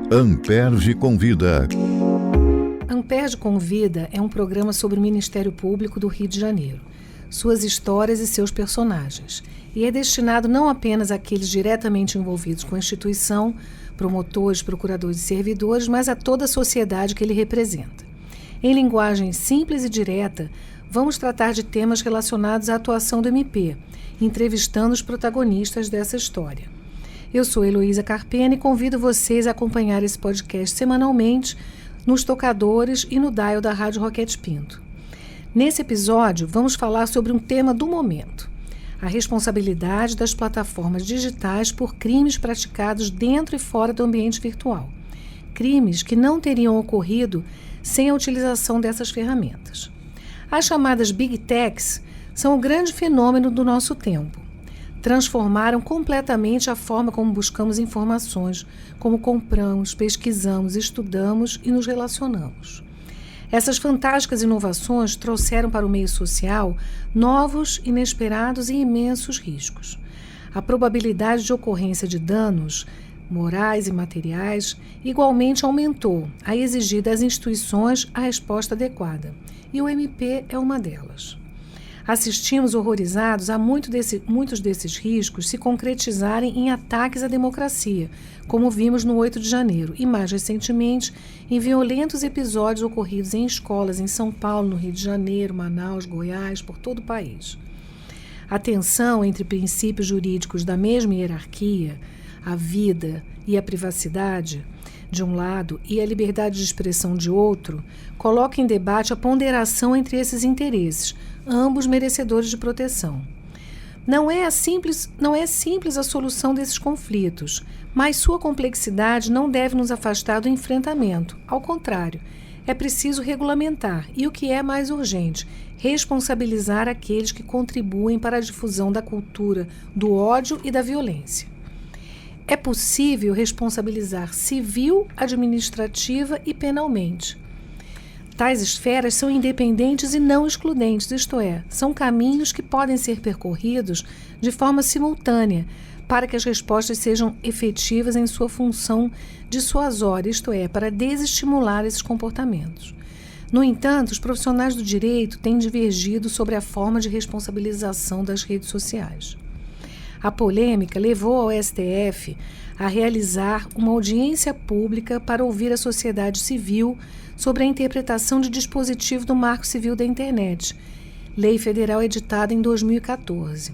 Amperge Convida. Amperge Convida é um programa sobre o Ministério Público do Rio de Janeiro, suas histórias e seus personagens, e é destinado não apenas àqueles diretamente envolvidos com a instituição, promotores, procuradores e servidores, mas a toda a sociedade que ele representa. Em linguagem simples e direta, vamos tratar de temas relacionados à atuação do MP, entrevistando os protagonistas dessa história. Eu sou Heloísa Carpena e convido vocês a acompanhar esse podcast semanalmente nos tocadores e no dial da Rádio Roquete Pinto. Nesse episódio, vamos falar sobre um tema do momento: a responsabilidade das plataformas digitais por crimes praticados dentro e fora do ambiente virtual. Crimes que não teriam ocorrido sem a utilização dessas ferramentas. As chamadas Big Techs são o grande fenômeno do nosso tempo. Transformaram completamente a forma como buscamos informações, como compramos, pesquisamos, estudamos e nos relacionamos. Essas fantásticas inovações trouxeram para o meio social novos, inesperados e imensos riscos. A probabilidade de ocorrência de danos morais e materiais igualmente aumentou, a exigir das instituições a resposta adequada, e o MP é uma delas. Assistimos horrorizados a muitos desses riscos se concretizarem em ataques à democracia, como vimos no 8 de janeiro, e mais recentemente em violentos episódios ocorridos em escolas em São Paulo, no Rio de Janeiro, Manaus, Goiás, por todo o país. A tensão entre princípios jurídicos da mesma hierarquia, a vida e a privacidade, de um lado, e a liberdade de expressão de outro, coloca em debate a ponderação entre esses interesses, ambos merecedores de proteção. Não é simples a solução desses conflitos, mas sua complexidade não deve nos afastar do enfrentamento. Ao contrário, é preciso regulamentar e, o que é mais urgente, responsabilizar aqueles que contribuem para a difusão da cultura do ódio e da violência. É possível responsabilizar civil, administrativa e penalmente. Tais esferas são independentes e não excludentes, isto é, são caminhos que podem ser percorridos de forma simultânea para que as respostas sejam efetivas em sua função dissuasória, isto é, para desestimular esses comportamentos. No entanto, os profissionais do direito têm divergido sobre a forma de responsabilização das redes sociais. A polêmica levou ao STF a realizar uma audiência pública para ouvir a sociedade civil sobre a interpretação de dispositivo do Marco Civil da Internet, lei federal editada em 2014.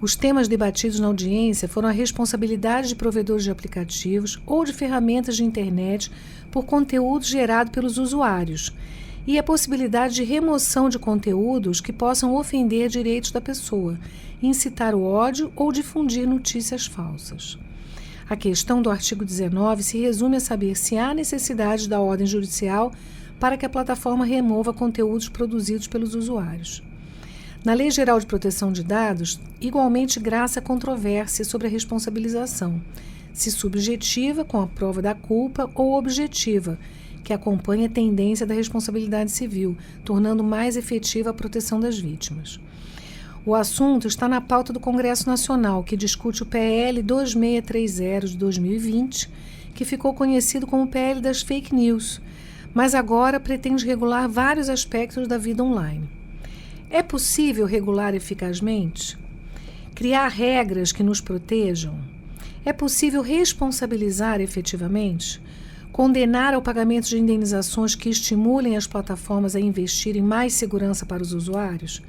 Os temas debatidos na audiência foram a responsabilidade de provedores de aplicativos ou de ferramentas de internet por conteúdo gerado pelos usuários e a possibilidade de remoção de conteúdos que possam ofender direitos da pessoa, incitar o ódio ou difundir notícias falsas. A questão do artigo 19 se resume a saber se há necessidade da ordem judicial para que a plataforma remova conteúdos produzidos pelos usuários. Na Lei Geral de Proteção de Dados, igualmente graça a controvérsia sobre a responsabilização, se subjetiva, com a prova da culpa, ou objetiva, que acompanha a tendência da responsabilidade civil, tornando mais efetiva a proteção das vítimas. O assunto está na pauta do Congresso Nacional, que discute o PL 2630 de 2020, que ficou conhecido como PL das Fake News, mas agora pretende regular vários aspectos da vida online. É possível regular eficazmente? Criar regras que nos protejam? É possível responsabilizar efetivamente? Condenar ao pagamento de indenizações que estimulem as plataformas a investirem mais segurança para os usuários?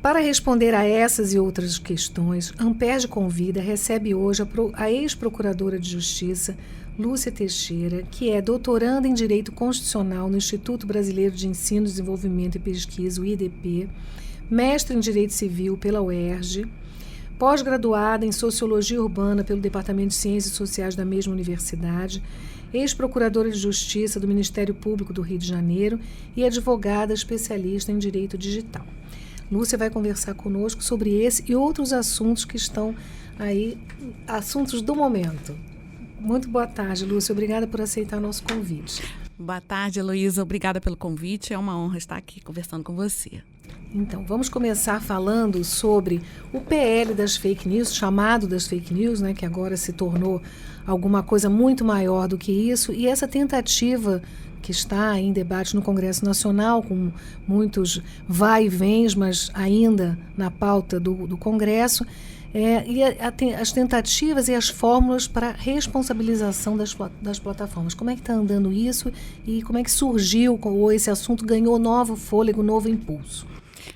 Para responder a essas e outras questões, Amperge Convida recebe hoje a ex-procuradora de Justiça, Lúcia Teixeira, que é doutoranda em Direito Constitucional no Instituto Brasileiro de Ensino, Desenvolvimento e Pesquisa, o IDP, mestre em Direito Civil pela UERJ, pós-graduada em Sociologia Urbana pelo Departamento de Ciências Sociais da mesma universidade, ex-procuradora de Justiça do Ministério Público do Rio de Janeiro e advogada especialista em Direito Digital. Lúcia vai conversar conosco sobre esse e outros assuntos que estão aí, assuntos do momento. Muito boa tarde, Lúcia. Obrigada por aceitar o nosso convite. Boa tarde, Heloísa. Obrigada pelo convite. É uma honra estar aqui conversando com você. Então, vamos começar falando sobre o PL das fake news, chamado das fake news, né, que agora se tornou alguma coisa muito maior do que isso, e essa tentativa que está em debate no Congresso Nacional, com muitos vai e vens, mas ainda na pauta do Congresso, as tentativas e as fórmulas para responsabilização das plataformas. Como é que está andando isso e como é que surgiu, ou esse assunto ganhou novo fôlego, novo impulso?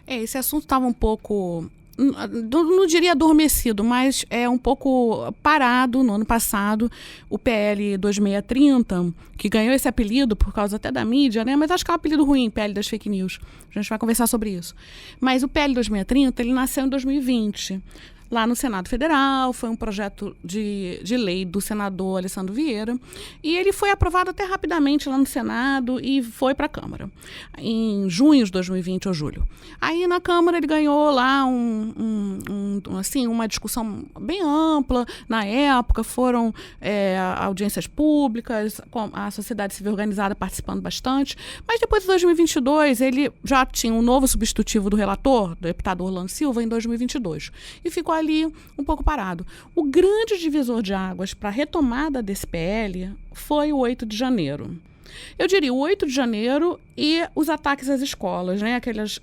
Esse assunto estava um pouco, não diria adormecido, mas um pouco parado no ano passado. O PL 2630, que ganhou esse apelido por causa até da mídia, né? Mas acho que é um apelido ruim, PL das fake news. A gente vai conversar sobre isso. Mas o PL 2630, ele nasceu em 2020. Lá no Senado Federal, foi um projeto de lei do senador Alessandro Vieira, e ele foi aprovado até rapidamente lá no Senado e foi para a Câmara, em junho de 2020 ou julho. Aí na Câmara ele ganhou lá uma discussão bem ampla. Na época foram audiências públicas, com a sociedade civil organizada participando bastante, mas depois de 2022 ele já tinha um novo substitutivo do relator, do deputado Orlando Silva, em 2022, e ficou ali um pouco parado. O grande divisor de águas para a retomada desse PL foi o 8 de janeiro. Eu diria o 8 de janeiro e os ataques às escolas, né? Aqueles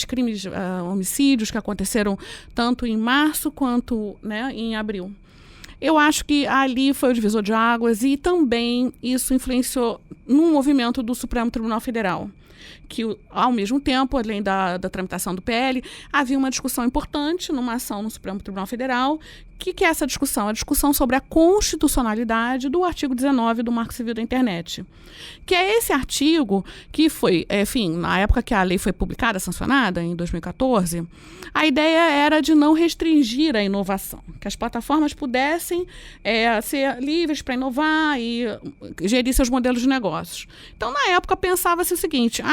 crimes, homicídios que aconteceram tanto em março quanto, né, em abril. Eu acho que ali foi o divisor de águas e também isso influenciou no movimento do Supremo Tribunal Federal, que, ao mesmo tempo, além da tramitação do PL, havia uma discussão importante numa ação no Supremo Tribunal Federal. O que é essa discussão? A discussão sobre a constitucionalidade do artigo 19 do Marco Civil da Internet, que é esse artigo que foi, na época que a lei foi publicada, sancionada, em 2014, a ideia era de não restringir a inovação, que as plataformas pudessem ser livres para inovar e gerir seus modelos de negócios. Então, na época, pensava-se o seguinte: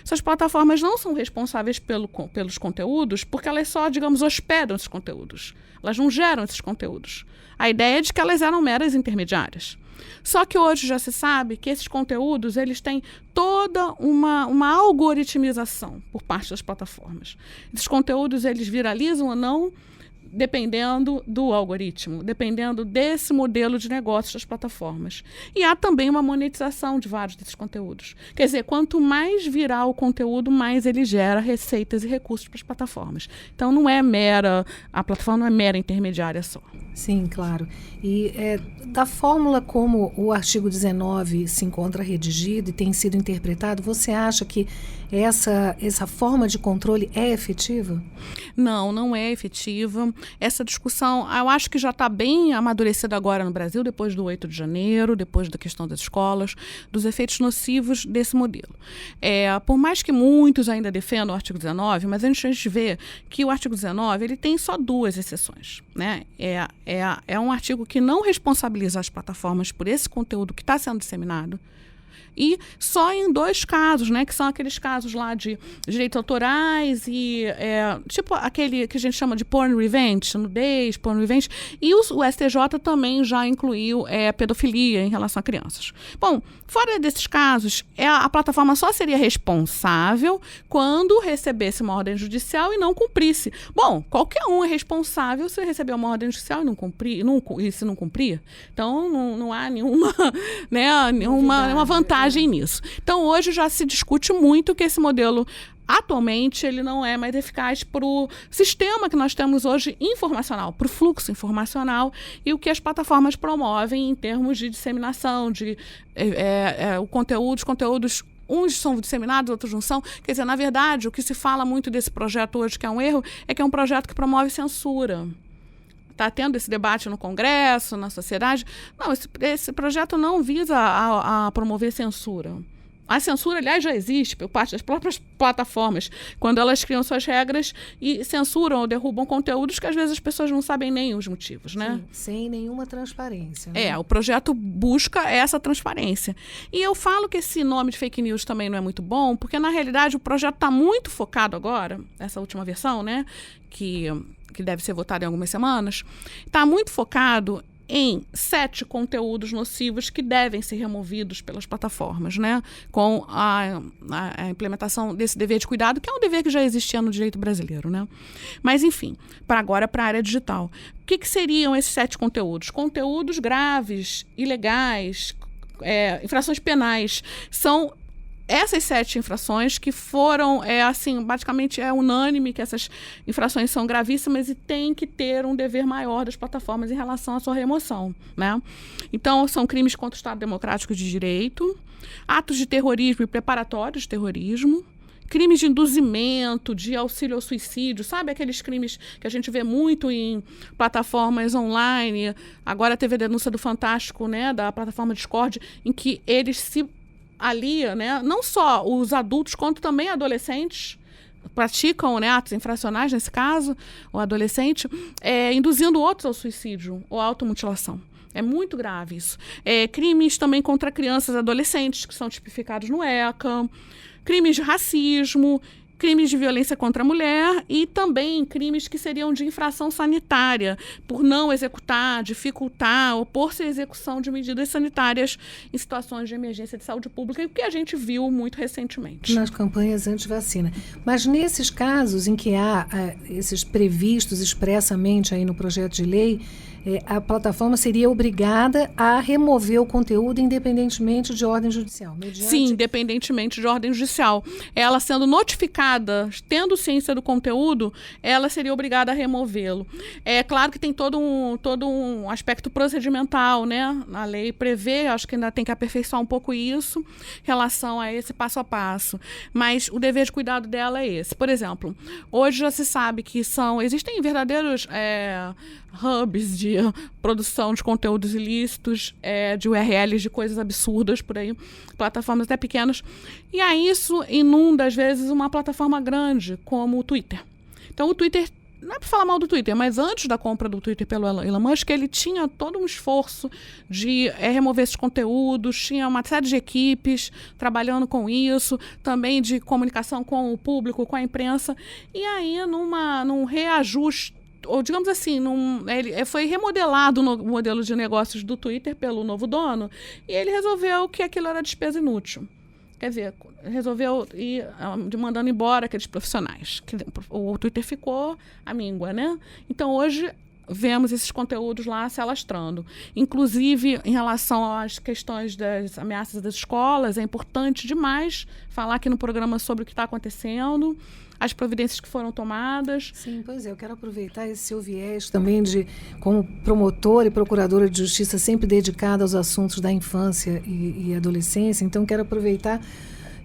essas plataformas não são responsáveis pelos conteúdos porque elas só, digamos, hospedam esses conteúdos. Elas não geram esses conteúdos. A ideia é de que elas eram meras intermediárias. Só que hoje já se sabe que esses conteúdos eles têm toda uma algoritmização por parte das plataformas. Esses conteúdos eles viralizam ou não dependendo do algoritmo, dependendo desse modelo de negócios das plataformas. E há também uma monetização de vários desses conteúdos. Quer dizer, quanto mais viral o conteúdo, mais ele gera receitas e recursos para as plataformas. Então, a plataforma não é mera intermediária só. Sim, claro. E da fórmula como o artigo 19 se encontra redigido e tem sido interpretado, você acha que essa forma de controle é efetiva? Não é efetiva. Essa discussão, eu acho que já está bem amadurecida agora no Brasil, depois do 8 de janeiro, depois da questão das escolas, dos efeitos nocivos desse modelo. Por mais que muitos ainda defendam o artigo 19, mas a gente vê que o artigo 19 ele tem só duas exceções, né? É um artigo que não responsabiliza as plataformas por esse conteúdo que está sendo disseminado, e só em 2 casos, né, que são aqueles casos lá de direitos autorais e tipo aquele que a gente chama de porn revenge, nudez, porn revenge, e o STJ também já incluiu pedofilia em relação a crianças. Bom, fora desses casos, a plataforma só seria responsável quando recebesse uma ordem judicial e não cumprisse. Bom, qualquer um é responsável se receber uma ordem judicial e não cumprir, e se não cumprir. Então, não há nenhuma, né, nenhuma vantagem nisso. Então, hoje já se discute muito que esse modelo, atualmente, ele não é mais eficaz para o sistema que nós temos hoje informacional, para o fluxo informacional e o que as plataformas promovem em termos de disseminação, de os conteúdos. Uns são disseminados, outros não são. Quer dizer, na verdade, o que se fala muito desse projeto hoje, que é um erro, é que é um projeto que promove censura. Está tendo esse debate no Congresso, na sociedade. Não, esse projeto não visa a promover censura. A censura, aliás, já existe por parte das próprias plataformas, quando elas criam suas regras e censuram ou derrubam conteúdos que às vezes as pessoas não sabem nem os motivos, né? Sim, sem nenhuma transparência. Né? O projeto busca essa transparência. E eu falo que esse nome de fake news também não é muito bom, porque na realidade o projeto está muito focado agora, essa última versão, né, que deve ser votada em algumas semanas, está muito focado em 7 conteúdos nocivos que devem ser removidos pelas plataformas, né? Com a implementação desse dever de cuidado, que é um dever que já existia no direito brasileiro, né? Mas, enfim, agora para a área digital. O que seriam esses 7 conteúdos? Conteúdos graves, ilegais, infrações penais. São essas 7 infrações que foram, basicamente é unânime que essas infrações são gravíssimas e tem que ter um dever maior das plataformas em relação à sua remoção, né? Então, são crimes contra o Estado Democrático de Direito, atos de terrorismo e preparatórios de terrorismo, crimes de induzimento, de auxílio ao suicídio, sabe aqueles crimes que a gente vê muito em plataformas online. Agora teve a denúncia do Fantástico, né, da plataforma Discord, em que eles se aliam, né, não só os adultos, quanto também adolescentes, praticam, né, atos infracionais, nesse caso, o adolescente, induzindo outros ao suicídio ou à automutilação. É muito grave isso. Crimes também contra crianças e adolescentes, que são tipificados no ECA, crimes de racismo, crimes de violência contra a mulher e também crimes que seriam de infração sanitária, por não executar, dificultar, opor-se à execução de medidas sanitárias em situações de emergência de saúde pública, e o que a gente viu muito recentemente. Nas campanhas anti-vacina. Mas nesses casos em que há esses previstos expressamente aí no projeto de lei, a plataforma seria obrigada a remover o conteúdo independentemente de ordem judicial? Sim, independentemente de ordem judicial. Ela sendo notificada, tendo ciência do conteúdo, ela seria obrigada a removê-lo. É claro que tem todo um aspecto procedimental, né? A lei prevê, acho que ainda tem que aperfeiçoar um pouco isso, em relação a esse passo a passo. Mas o dever de cuidado dela é esse. Por exemplo, hoje já se sabe que existem verdadeiros hubs de produção de conteúdos ilícitos, de URLs de coisas absurdas por aí, plataformas até pequenas. E aí isso inunda, às vezes, uma plataforma grande, como o Twitter. Então, o Twitter, não é para falar mal do Twitter, mas antes da compra do Twitter pelo Elon Musk, ele tinha todo um esforço de remover esses conteúdos, tinha uma série de equipes trabalhando com isso, também de comunicação com o público, com a imprensa. E aí, num reajuste, ou digamos assim, ele foi remodelado no modelo de negócios do Twitter pelo novo dono, e ele resolveu que aquilo era despesa inútil. Quer dizer, resolveu ir mandando embora aqueles profissionais. O Twitter ficou à míngua, né? Então, hoje, vemos esses conteúdos lá se alastrando. Inclusive, em relação às questões das ameaças das escolas, é importante demais falar aqui no programa sobre o que está acontecendo, as providências que foram tomadas. Sim, pois é, eu quero aproveitar esse seu viés também como promotora e procuradora de justiça sempre dedicada aos assuntos da infância e adolescência, então quero aproveitar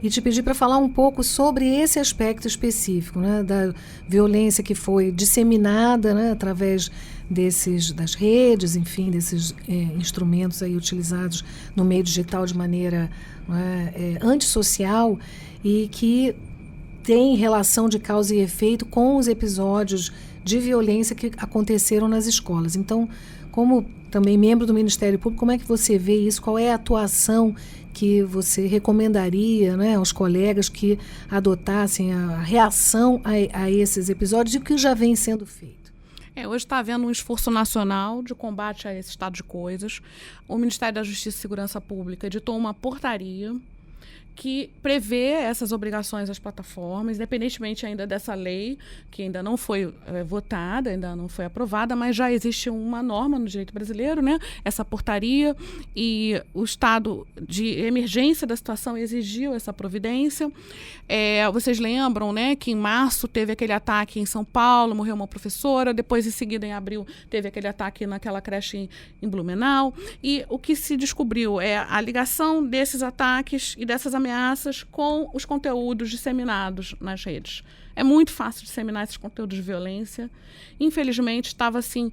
e te pedir para falar um pouco sobre esse aspecto específico, né, da violência que foi disseminada, né, através das redes, enfim, desses instrumentos aí utilizados no meio digital de maneira antissocial e que tem relação de causa e efeito com os episódios de violência que aconteceram nas escolas. Então, como também membro do Ministério Público, como é que você vê isso? Qual é a atuação que você recomendaria, né, aos colegas que adotassem a reação a esses episódios e o que já vem sendo feito? Hoje está havendo um esforço nacional de combate a esse estado de coisas. O Ministério da Justiça e Segurança Pública editou uma portaria que prevê essas obrigações às plataformas, independentemente ainda dessa lei, que ainda não foi votada, ainda não foi aprovada, mas já existe uma norma no direito brasileiro, né? Essa portaria, e o estado de emergência da situação exigiu essa providência. Vocês lembram, né, que em março teve aquele ataque em São Paulo, morreu uma professora, depois em seguida, em abril, teve aquele ataque naquela creche em Blumenau, e o que se descobriu é a ligação desses ataques e dessas ameaças com os conteúdos disseminados nas redes. É muito fácil disseminar esses conteúdos de violência. Infelizmente, estava assim,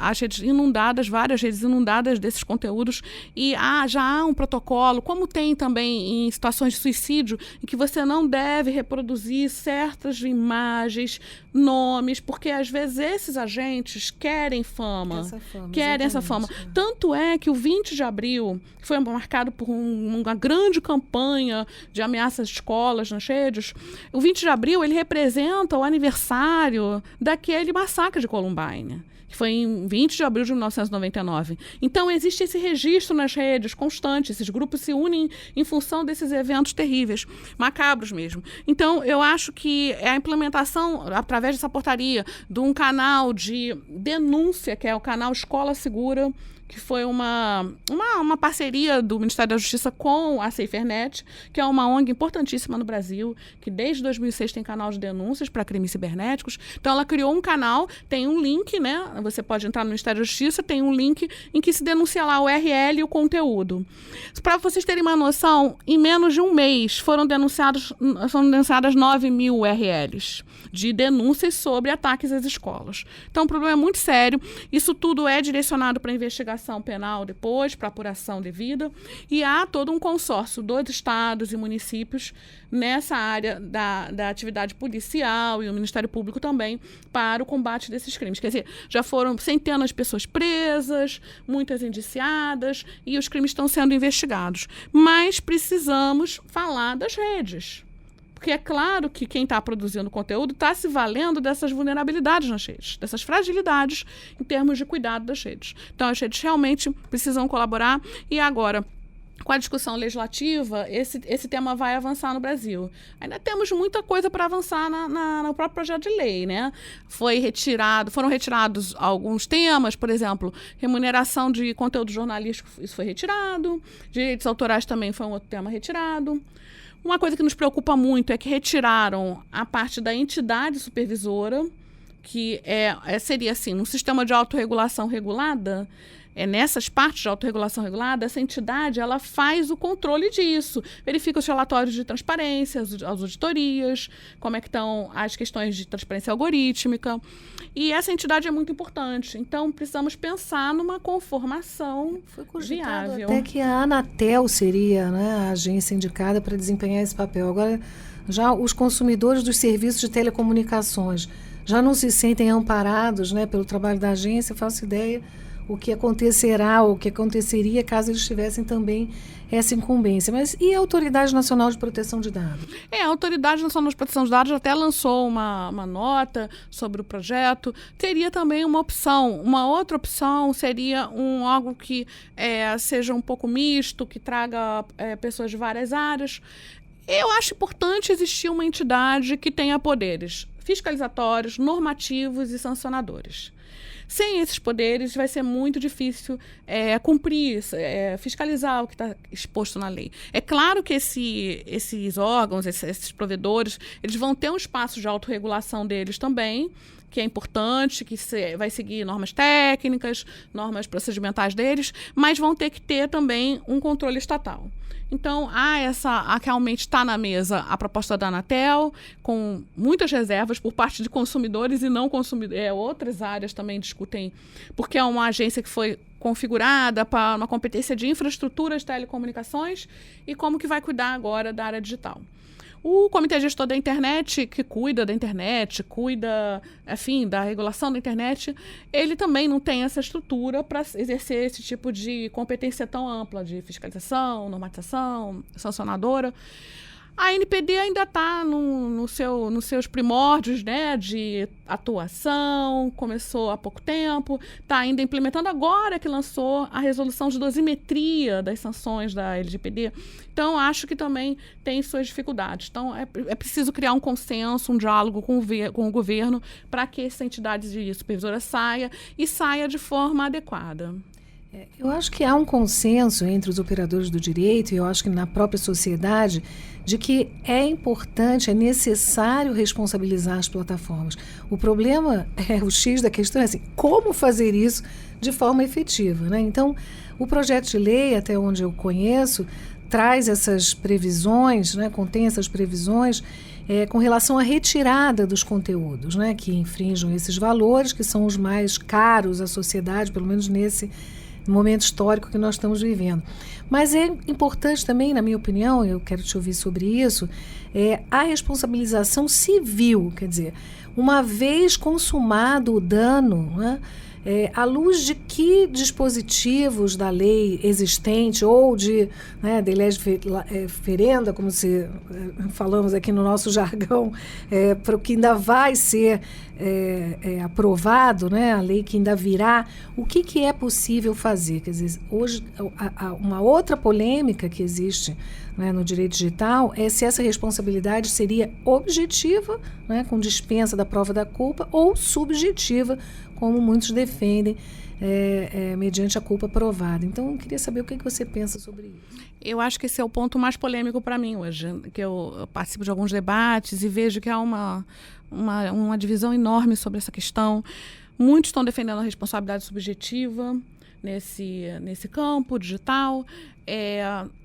as redes inundadas, várias redes inundadas desses conteúdos, e já há um protocolo, como tem também em situações de suicídio, em que você não deve reproduzir certas imagens, nomes, porque às vezes esses agentes querem fama. Querem essa fama. Tanto é que o 20 de abril, que foi marcado por uma grande campanha de ameaças de escolas nas redes, o 20 de abril ele representa o aniversário daquele massacre de Columbine, que foi em 20 de abril de 1999. Então, existe esse registro nas redes constante, esses grupos se unem em função desses eventos terríveis, macabros mesmo. Então, eu acho que a implementação, através dessa portaria, de um canal de denúncia, que é o canal Escola Segura, que foi uma parceria do Ministério da Justiça com a SaferNet, que é uma ONG importantíssima no Brasil, que desde 2006 tem canal de denúncias para crimes cibernéticos. Então, ela criou um canal, tem um link, né? Você pode entrar no Ministério da Justiça, tem um link em que se denuncia lá o URL e o conteúdo. Para vocês terem uma noção, em menos de um mês foram denunciadas 9.000 URLs de denúncias sobre ataques às escolas. Então, o problema é muito sério. Isso tudo é direcionado para investigação penal depois, para apuração devida, e há todo um consórcio dos estados e municípios nessa área da atividade policial e o Ministério Público também para o combate desses crimes. Quer dizer, já foram centenas de pessoas presas, muitas indiciadas, e os crimes estão sendo investigados. Mas precisamos falar das redes. Porque é claro que quem está produzindo conteúdo está se valendo dessas vulnerabilidades nas redes, dessas fragilidades em termos de cuidado das redes. Então, as redes realmente precisam colaborar. E agora, com a discussão legislativa, esse tema vai avançar no Brasil. Ainda temos muita coisa para avançar no próprio projeto de lei, né? Foram retirados alguns temas, por exemplo, remuneração de conteúdo jornalístico, isso foi retirado, direitos autorais também foi um outro tema retirado. Uma coisa que nos preocupa muito é que retiraram a parte da entidade supervisora, que seria assim, um sistema de autorregulação regulada. Nessas partes de autorregulação regulada, essa entidade ela faz o controle disso, verifica os relatórios de transparência, as auditorias, como é que estão as questões de transparência algorítmica, e essa entidade é muito importante. Então, precisamos pensar numa conformação viável. Até que a Anatel seria, né, a agência indicada para desempenhar esse papel. Agora, já os consumidores dos serviços de telecomunicações já não se sentem amparados, né, pelo trabalho da agência. Eu faço ideia o que acontecerá, o que aconteceria caso eles tivessem também essa incumbência. Mas e a Autoridade Nacional de Proteção de Dados? A Autoridade Nacional de Proteção de Dados até lançou uma nota sobre o projeto. Teria também uma opção. Uma outra opção seria algo que seja um pouco misto, que traga pessoas de várias áreas. Eu acho importante existir uma entidade que tenha poderes fiscalizatórios, normativos e sancionadores. Sem esses poderes, vai ser muito difícil cumprir, fiscalizar o que está exposto na lei. É claro que esses órgãos, esses provedores, eles vão ter um espaço de autorregulação deles também, que é importante, que vai seguir normas técnicas, normas procedimentais deles, mas vão ter que ter também um controle estatal. Então, realmente está na mesa a proposta da Anatel, com muitas reservas por parte de consumidores e não consumidores. Outras áreas também discutem, porque é uma agência que foi configurada para uma competência de infraestrutura de telecomunicações e como que vai cuidar agora da área digital. O Comitê Gestor da Internet, que cuida da internet, enfim, da regulação da internet, ele também não tem essa estrutura para exercer esse tipo de competência tão ampla de fiscalização, normatização, sancionadora. A ANPD ainda está nos seus primórdios, né, de atuação, começou há pouco tempo, está ainda implementando agora que lançou a resolução de dosimetria das sanções da LGPD. Então, acho que também tem suas dificuldades. Então, é preciso criar um consenso, um diálogo com o governo para que essa entidade de supervisora saia de forma adequada. Eu acho que há um consenso entre os operadores do direito, e eu acho que na própria sociedade, de que é importante, é necessário responsabilizar as plataformas. O problema, o X da questão é assim, como fazer isso de forma efetiva, né? Então, o projeto de lei, até onde eu conheço, traz essas previsões, né, contém essas previsões com relação à retirada dos conteúdos, né, que infringam esses valores, que são os mais caros à sociedade, pelo menos nesse momento histórico que nós estamos vivendo. Mas é importante também, na minha opinião, eu quero te ouvir sobre isso, a responsabilização civil, quer dizer, uma vez consumado o dano, né, À luz de que dispositivos da lei existente ou de lei ferenda, como falamos aqui no nosso jargão, para o que ainda vai ser aprovado, a lei que ainda virá, o que é possível fazer? Quer dizer, hoje, uma outra polêmica que existe no direito digital é se essa responsabilidade seria objetiva, com dispensa da prova da culpa, ou subjetiva, como muitos defendem, mediante a culpa provada. Então, eu queria saber o que você pensa sobre isso. Eu acho que esse é o ponto mais polêmico para mim hoje, que eu participo de alguns debates e vejo que há uma divisão enorme sobre essa questão. Muitos estão defendendo a responsabilidade subjetiva nesse campo digital.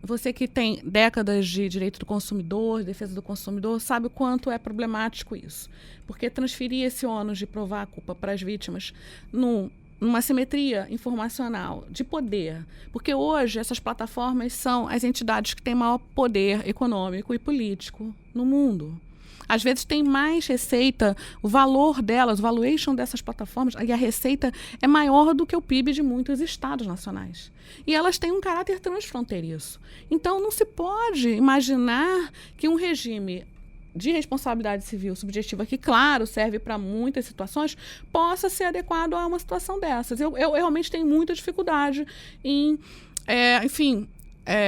Você que tem décadas de direito do consumidor, defesa do consumidor, sabe o quanto é problemático isso. Porque transferir esse ônus de provar a culpa para as vítimas numa simetria informacional de poder. Porque hoje essas plataformas são as entidades que têm maior poder econômico e político no mundo. Às vezes tem mais receita, o valor delas, o valuation dessas plataformas, e a receita é maior do que o PIB de muitos estados nacionais. E elas têm um caráter transfronteiriço. Então, não se pode imaginar que um regime de responsabilidade civil subjetiva, que, claro, serve para muitas situações, possa ser adequado a uma situação dessas. Eu realmente tenho muita dificuldade em,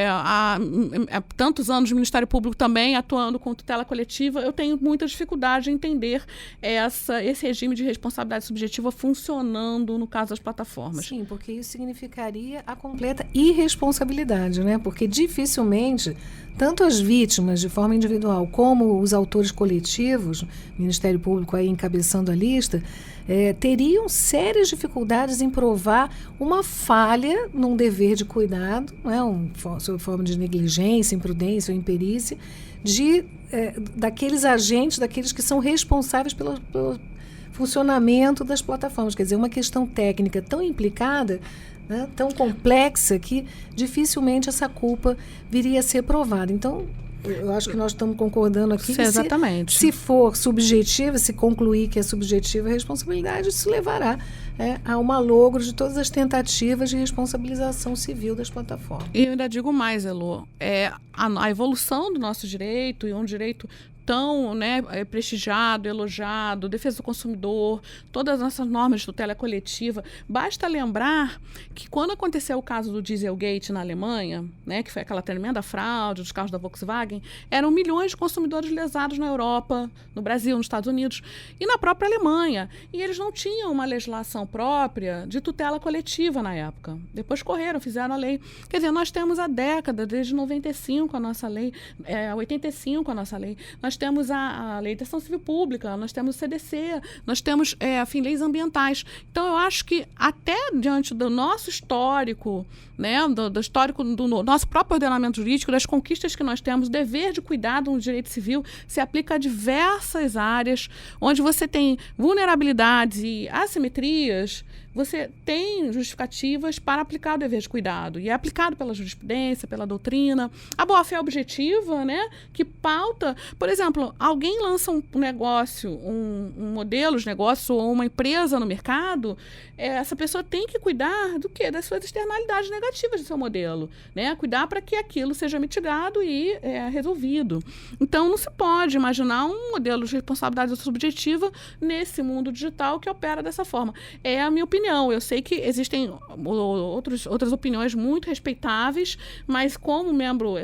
há tantos anos o Ministério Público também atuando com tutela coletiva, eu tenho muita dificuldade em entender esse regime de responsabilidade subjetiva funcionando no caso das plataformas. Sim, porque isso significaria a completa irresponsabilidade, porque dificilmente tanto as vítimas de forma individual como os autores coletivos, o Ministério Público aí encabeçando a lista, teriam sérias dificuldades em provar uma falha num dever de cuidado, sob forma de negligência, imprudência ou imperícia, daqueles agentes, daqueles que são responsáveis pelo funcionamento das plataformas. Quer dizer, uma questão técnica tão implicada, tão complexa, que dificilmente essa culpa viria a ser provada. Então, eu acho que nós estamos concordando aqui que exatamente. Se for subjetiva, se concluir que é subjetiva a responsabilidade, isso levará a um malogro de todas as tentativas de responsabilização civil das plataformas. E eu ainda digo mais, Elô, a evolução do nosso direito, e um direito tão prestigiado, elogiado, defesa do consumidor, todas as nossas normas de tutela coletiva. Basta lembrar que quando aconteceu o caso do Dieselgate na Alemanha, que foi aquela tremenda fraude dos carros da Volkswagen, eram milhões de consumidores lesados na Europa, no Brasil, nos Estados Unidos e na própria Alemanha. E eles não tinham uma legislação própria de tutela coletiva na época. Depois fizeram a lei. Quer dizer, nós temos há décadas, desde 95 a nossa lei, 85 a nossa lei. Nós temos a Lei de Ação Civil Pública, nós temos o CDC, nós temos, leis ambientais. Então, eu acho que até diante do nosso histórico, do histórico do nosso próprio ordenamento jurídico, das conquistas que nós temos, o dever de cuidado no direito civil se aplica a diversas áreas, onde você tem vulnerabilidades e assimetrias, você tem justificativas para aplicar o dever de cuidado. E é aplicado pela jurisprudência, pela doutrina. A boa-fé objetiva, que pauta... Por exemplo, alguém lança um negócio, um modelo de negócio ou uma empresa no mercado, essa pessoa tem que cuidar do quê? Das suas externalidades negativas do seu modelo. Cuidar para que aquilo seja mitigado e resolvido. Então, não se pode imaginar um modelo de responsabilidade subjetiva nesse mundo digital que opera dessa forma. É a minha opinião. Eu sei que existem outras opiniões muito respeitáveis, mas como membro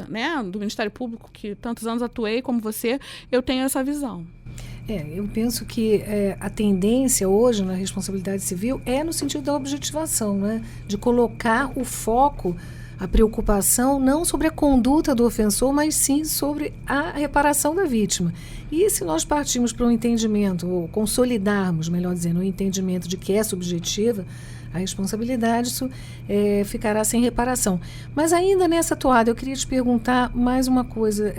do Ministério Público, que tantos anos atuei como você, eu tenho essa visão. Eu penso que a tendência hoje na responsabilidade civil é no sentido da objetivação, de colocar o foco, a preocupação não sobre a conduta do ofensor, mas sim sobre a reparação da vítima. E se nós partirmos para um entendimento, ou consolidarmos, melhor dizendo, um entendimento de que é subjetiva a responsabilidade, isso ficará sem reparação. Mas ainda nessa toada, eu queria te perguntar mais uma coisa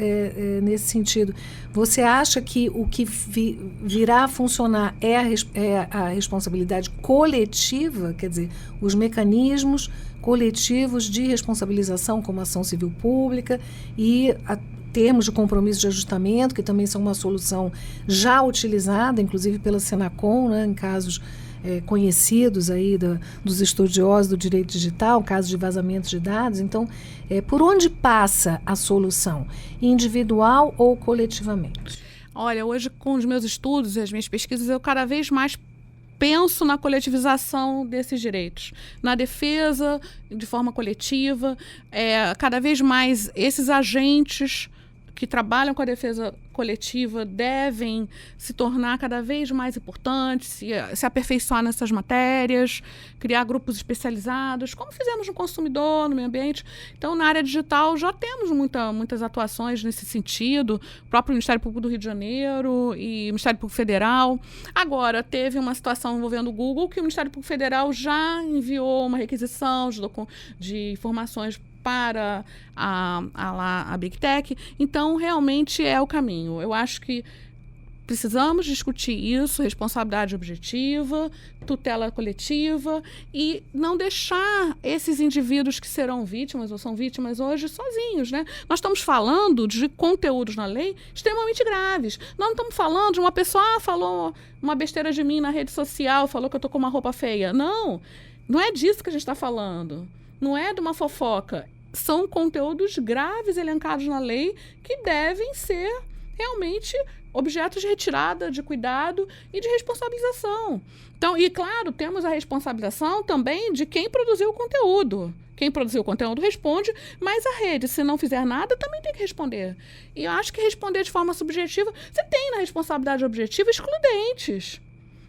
nesse sentido. Você acha que o que virá a funcionar é a responsabilidade coletiva, quer dizer, os mecanismos coletivos de responsabilização, como ação civil pública e termos de compromisso de ajustamento, que também são uma solução já utilizada, inclusive pela Senacom, em casos conhecidos aí dos estudiosos do direito digital, casos de vazamentos de dados. Então, por onde passa a solução? Individual ou coletivamente? Olha, hoje com os meus estudos e as minhas pesquisas, eu cada vez mais penso na coletivização desses direitos, na defesa de forma coletiva. Cada vez mais esses agentes que trabalham com a defesa coletiva devem se tornar cada vez mais importantes, se aperfeiçoar nessas matérias, criar grupos especializados, como fizemos no consumidor, no meio ambiente. Então, na área digital, já temos muitas atuações nesse sentido, o próprio Ministério Público do Rio de Janeiro e o Ministério Público Federal. Agora, teve uma situação envolvendo o Google, que o Ministério Público Federal já enviou uma requisição de informações para a Big Tech. Então, realmente é o caminho. Eu acho que precisamos discutir isso, responsabilidade objetiva, tutela coletiva, e não deixar esses indivíduos que serão vítimas ou são vítimas hoje sozinhos, né? Nós estamos falando de conteúdos na lei extremamente graves. Nós não estamos falando de uma pessoa, falou uma besteira de mim na rede social, falou que eu estou com uma roupa feia. Não é disso que a gente está falando. Não é de uma fofoca. São conteúdos graves elencados na lei que devem ser realmente objetos de retirada, de cuidado e de responsabilização. Então, e claro, temos a responsabilização também de quem produziu o conteúdo. Quem produziu o conteúdo responde, mas a rede, se não fizer nada, também tem que responder. E eu acho que responder de forma subjetiva, você tem na responsabilidade objetiva excludentes.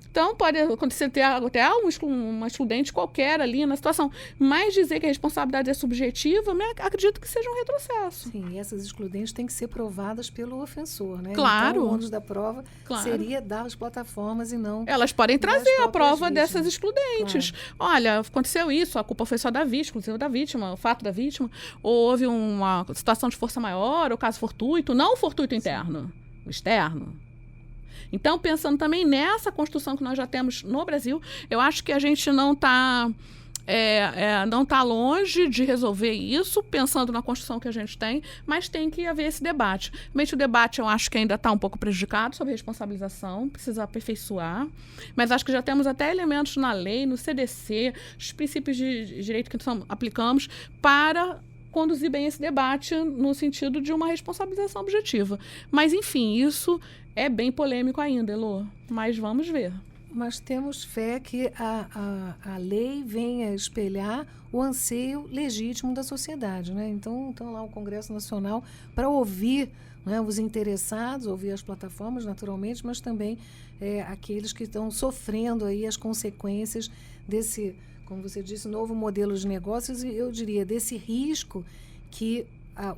Então, pode acontecer até uma excludente qualquer ali na situação. Mas dizer que a responsabilidade é subjetiva, acredito que seja um retrocesso. Sim, e essas excludentes têm que ser provadas pelo ofensor, né? Claro. Então, o ônus da prova seria das plataformas e não... Elas podem trazer a prova vítimas. Dessas excludentes. Claro. Olha, aconteceu isso, a culpa foi só da vítima, exclusiva da vítima, o fato da vítima. Ou houve uma situação de força maior, ou caso fortuito, não o fortuito interno, o externo. Então, pensando também nessa construção que nós já temos no Brasil, eu acho que a gente não está longe de resolver isso, pensando na construção que a gente tem, mas tem que haver esse debate. Realmente o debate eu acho que ainda está um pouco prejudicado sobre responsabilização, precisa aperfeiçoar, mas acho que já temos até elementos na lei, no CDC, os princípios de direito que aplicamos para conduzir bem esse debate no sentido de uma responsabilização objetiva. Mas, enfim, isso é bem polêmico ainda, Elô, mas vamos ver. Mas temos fé que a lei venha espelhar o anseio legítimo da sociedade, né? Então lá o Congresso Nacional para ouvir, né, os interessados, ouvir as plataformas, naturalmente, mas também aqueles que estão sofrendo aí as consequências desse, como você disse, novo modelo de negócios, e eu diria desse risco que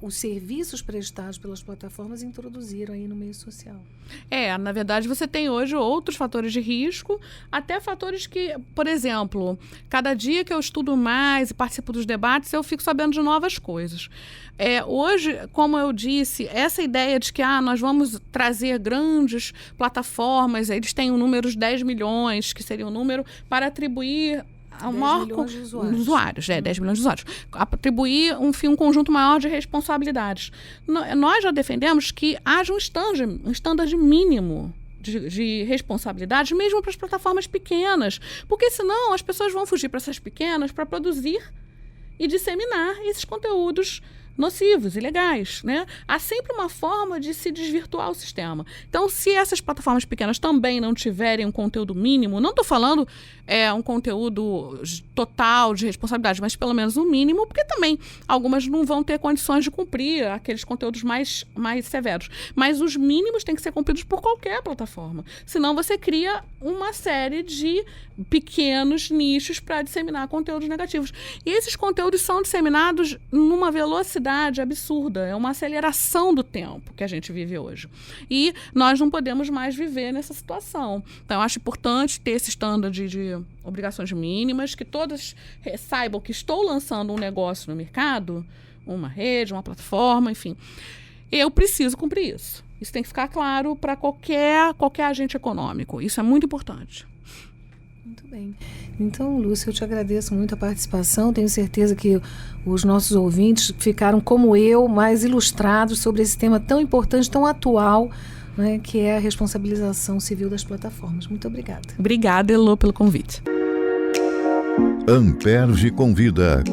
os serviços prestados pelas plataformas introduziram aí no meio social. Na verdade, você tem hoje outros fatores de risco, até fatores que, por exemplo, cada dia que eu estudo mais e participo dos debates, eu fico sabendo de novas coisas. Hoje, como eu disse, essa ideia de que nós vamos trazer grandes plataformas, eles têm um número de 10 milhões, que seria o número para atribuir 10 milhões de usuários. 10 milhões de usuários. Atribuir um conjunto maior de responsabilidades. Nós já defendemos que haja um standard mínimo de responsabilidades, mesmo para as plataformas pequenas, porque senão as pessoas vão fugir para essas pequenas para produzir e disseminar esses conteúdos nocivos, ilegais, né? Há sempre uma forma de se desvirtuar o sistema. Então, se essas plataformas pequenas também não tiverem um conteúdo mínimo, não estou falando um conteúdo total de responsabilidade, mas pelo menos um mínimo, porque também algumas não vão ter condições de cumprir aqueles conteúdos mais severos. Mas os mínimos têm que ser cumpridos por qualquer plataforma. Senão você cria uma série de pequenos nichos para disseminar conteúdos negativos. E esses conteúdos são disseminados numa velocidade absurda. É uma aceleração do tempo que a gente vive hoje. E nós não podemos mais viver nessa situação. Então, eu acho importante ter esse standard de obrigações mínimas, que todas saibam que estou lançando um negócio no mercado, uma rede, uma plataforma, enfim. Eu preciso cumprir isso. Isso tem que ficar claro para qualquer agente econômico. Isso é muito importante. Muito bem. Então, Lúcia, eu te agradeço muito a participação. Tenho certeza que os nossos ouvintes ficaram, como eu, mais ilustrados sobre esse tema tão importante, tão atual né, que é a responsabilização civil das plataformas. Muito obrigada. Obrigada, Elô, pelo convite. Amperge convida.